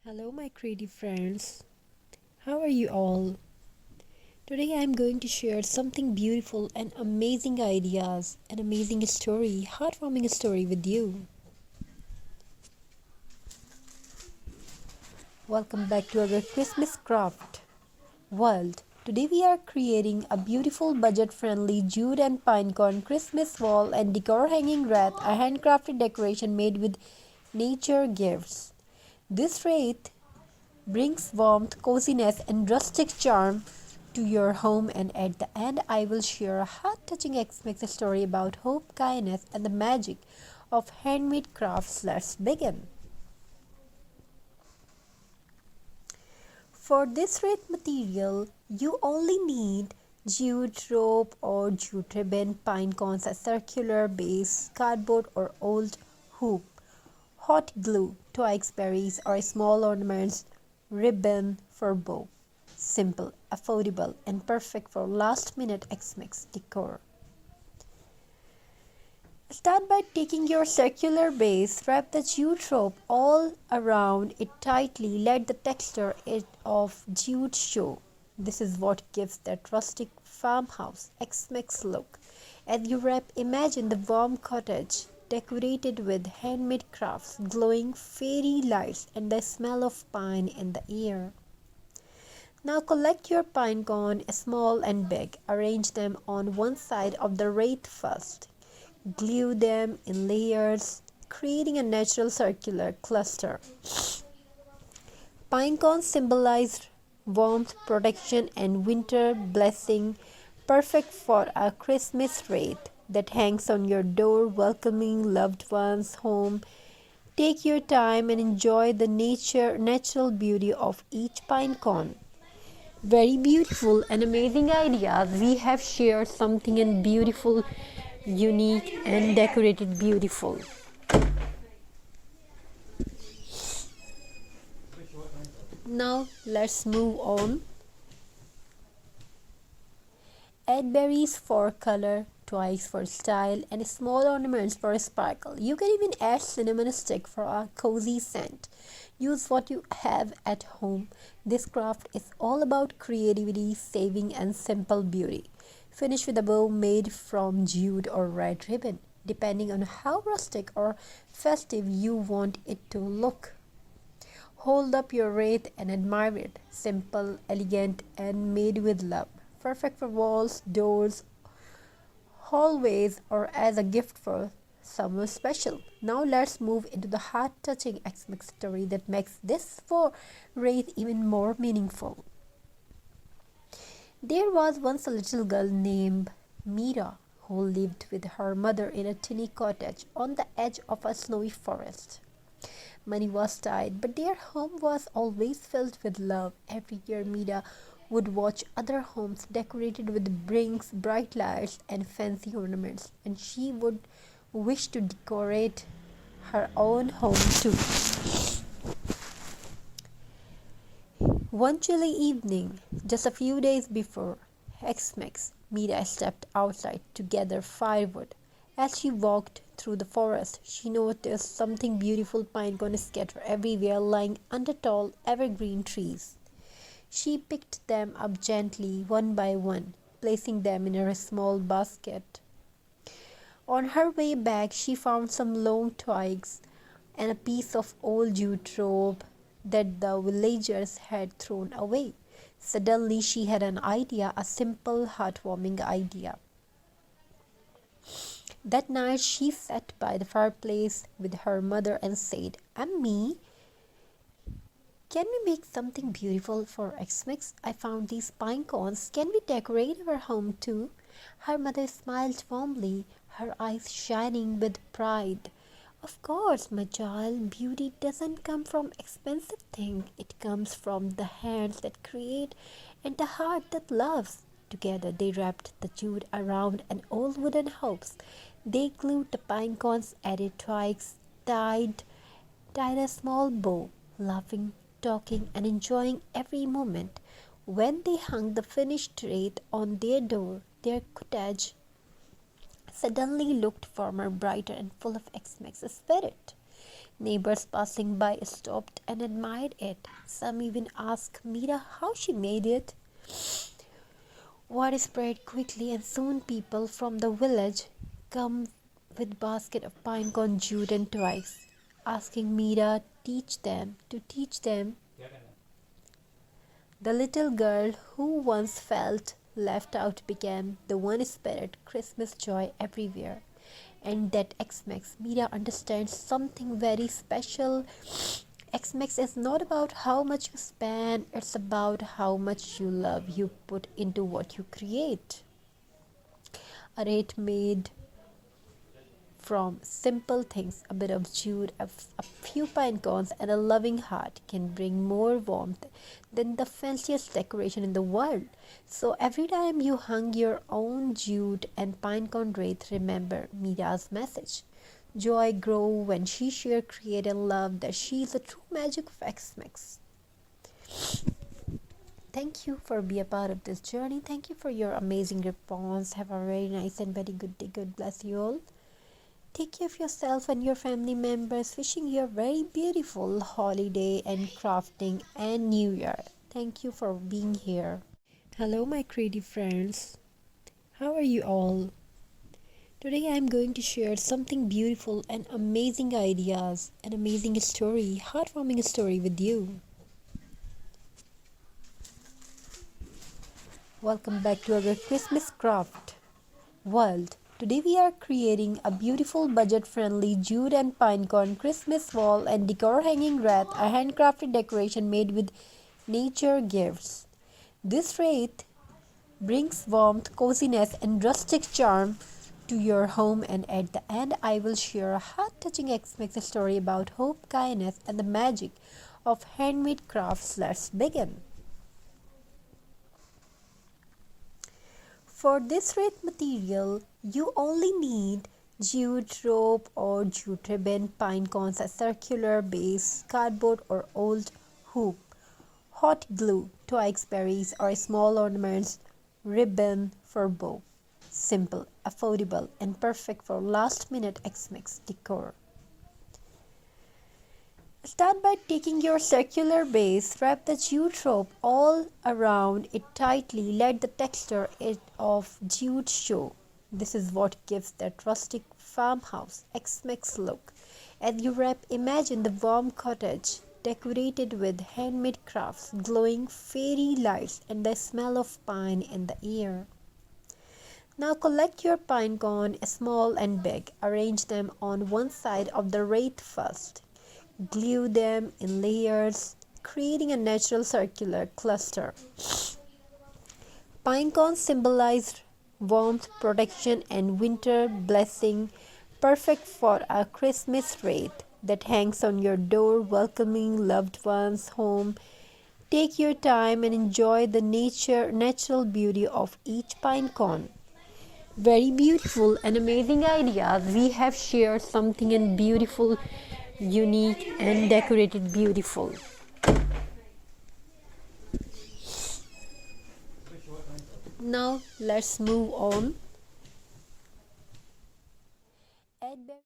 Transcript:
Hello, my creative friends. How are you all? Today I am going to share something beautiful and amazing ideas, an amazing story, heartwarming story with you. Welcome back to our Christmas craft world. Today we are creating a beautiful budget-friendly jute and pinecone Christmas wall and decor hanging wreath, a handcrafted decoration made with nature gifts. This wreath brings warmth, coziness, and rustic charm to your home. And at the end, I will share a heart-touching Xmas story about hope, kindness, and the magic of handmade crafts. Let's begin. For this red material, you only need jute rope or jute ribbon, pine cones, a circular base, cardboard or old hoop, hot glue, twigs, berries, or small ornaments, ribbon for bow. Simple, affordable, and perfect for last-minute Xmas decor. Start by taking your circular base, wrap the jute rope all around it tightly, let the texture of jute show. This is what gives that rustic farmhouse Xmas look. As you wrap, imagine the warm cottage decorated with handmade crafts, glowing fairy lights, and the smell of pine in the air. Now collect your pine cone, small and big. Arrange them on one side of the wreath first. Glue them in layers, creating a natural circular cluster. Pine cones symbolize warmth, protection, and winter blessing, perfect for a Christmas wreath that hangs on your door, welcoming loved ones home. Take your time and enjoy the natural beauty of each pine cone. Very beautiful and amazing ideas. We have shared something in beautiful, unique, and decorated beautiful. Now let's move on. Add berries for color, twigs for style, and small ornaments for sparkle. You can even add cinnamon stick for a cozy scent. Use what you have at home. This craft is all about creativity, saving, and simple beauty. Finish with a bow made from jute or red ribbon, depending on how rustic or festive you want it to look. Hold up your wreath and admire it. Simple, elegant, and made with love. Perfect for walls, doors, hallways, or as a gift for someone special. Now let's move into the heart-touching Xmas story that makes this wreath even more meaningful. There was once a little girl named Mira who lived with her mother in a tiny cottage on the edge of a snowy forest. Money was tight, but their home was always filled with love. Every year, Mira would watch other homes decorated with rings, bright lights, and fancy ornaments, and she would wish to decorate her own home too. One chilly evening, just a few days before Xmas, Mira stepped outside to gather firewood. As she walked through the forest, she noticed something beautiful pine cones scattered everywhere, lying under tall evergreen trees. She picked them up gently, one by one, placing them in her small basket. On her way back, she found some long twigs and a piece of old jute rope that the villagers had thrown away. Suddenly, she had an idea, a simple, heartwarming idea. That night, she sat by the fireplace with her mother and said, "Ammi, can we make something beautiful for Xmas? I found these pine cones. Can we decorate our home too?" Her mother smiled warmly, her eyes shining with pride. "Of course, my child, beauty doesn't come from expensive things. It comes from the hands that create and the heart that loves." Together they wrapped the jute around an old wooden house. They glued the pine cones, added twigs, tied a small bow, laughing, talking, and enjoying every moment. When they hung the finished wreath on their door, their cottage suddenly looked warmer, brighter, and full of Xmas spirit. Neighbors passing by stopped and admired it. Some even asked Mira how she made it. Word spread quickly, and soon people from the village come with basket of pine cone jute and twigs, asking Mira to teach them. The little girl who once felt left out became the one spirit Christmas joy everywhere. And that X-Max Mira understands something very special. X-Max is not about how much you spend, it's about how much you love you put into what you create. A rate made from simple things, a bit of jute, a few pine cones, and a loving heart can bring more warmth than the fanciest decoration in the world. So every time you hung your own jute and pine cone wreath, remember Mira's message. Joy grow when she shared creative love, that she is the true magic of X-Mix. Thank you for being a part of this journey. Thank you for your amazing response. Have a very nice and very good day. God bless you all. Take care of yourself and your family members. Wishing you a very beautiful holiday and crafting and New Year. Thank you for being here. Hello, my creative friends. How are you all? Today I am going to share something beautiful and amazing ideas, an amazing story, heartwarming story with you. Welcome back to our Christmas craft world. Today we are creating a beautiful budget-friendly jute and pine cone Christmas wall and decor hanging wreath, a handcrafted decoration made with nature gifts. This wreath brings warmth, coziness and rustic charm to your home, and at the end I will share a heart-touching X-Max story about hope, kindness and the magic of handmade crafts. Let's begin. For this wreath material, you only need jute rope or jute ribbon, pine cones, a circular base, cardboard or old hoop, hot glue, twigs, berries or small ornaments, ribbon for bow. Simple, affordable and perfect for last-minute X-Mix decor. Start by taking your circular base, wrap the jute rope all around it tightly, let the texture of jute show. This is what gives that rustic farmhouse X-Mix look. As you wrap, imagine the warm cottage decorated with handmade crafts, glowing fairy lights and the smell of pine in the air. Now collect your pine cone, small and big. Arrange them on one side of the wreath first. Glue them in layers, creating a natural circular cluster. Pine cones symbolize warmth, protection, and winter blessing, perfect for a Christmas wreath that hangs on your door, welcoming loved ones home. Take your time and enjoy the natural beauty of each pine cone. Very beautiful and amazing ideas. We have shared something in beautiful, unique and decorated beautiful. Now let's move on.